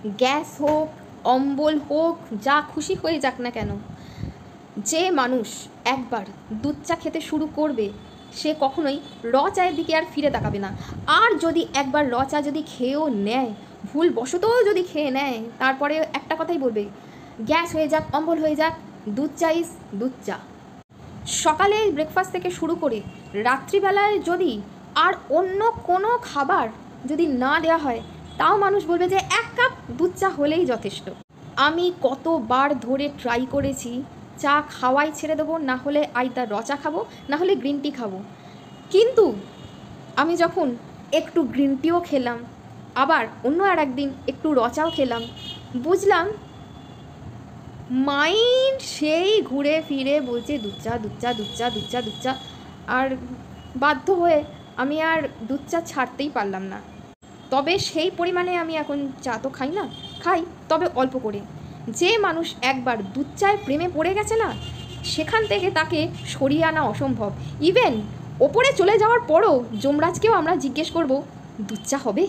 Gas হোক, অম্বল হোক, যা খুশি হয়ে যাক না কেন, যে মানুষ একবার দুধ চা খেতে শুরু করবে সে কখনোই র চায়ের দিকে আর ফিরে তাকাবে না। আর যদি একবার র চা যদি খেয়েও নেয়, ভুলবশতও যদি খেয়ে নেয়, তারপরে একটা কথাই বলবে, গ্যাস হয়ে যাক, অম্বল হয়ে যাক, দুধ চা ইজ দুধ চা। সকালে ব্রেকফাস্ট থেকে শুরু করে রাত্রিবেলায় যদি আর অন্য কোনো খাবার যদি না দেওয়া হয়, তাও মানুষ বলবে যে 1 কাপ দুধ চা হলেই যথেষ্ট। আমি কতবার ধরে ট্রাই করেছি চা খাওয়াই ছেড়ে দেবো, না হলে আইদার র চা খাবো, না হলে গ্রিন টি খাবো। কিন্তু আমি যখন একটু গ্রিন টিও খেলাম, আবার অন্য আর একদিন একটু র চাও খেলাম, বুঝলাম মাইন্ড সেই ঘুরে ফিরে বলছে দুধ চা, দুধ চা, দুধ চা, দুধ চা, দুধ চা। আর বাধ্য হয়ে আমি আর দুধ চা ছাড়তেই পারলাম না। তবে সেই পরিমাণে আমি এখন চা তো খাই না, খাই তবে অল্প করে। যে মানুষ একবার দুধ চায়ের প্রেমে পড়ে গেছে না, সেখান থেকে তাকে সরিয়ে আনা অসম্ভব। ইভেন ওপরে চলে যাওয়ার পরও যমরাজকেও আমরা জিজ্ঞেস করব, দুধ চা হবে?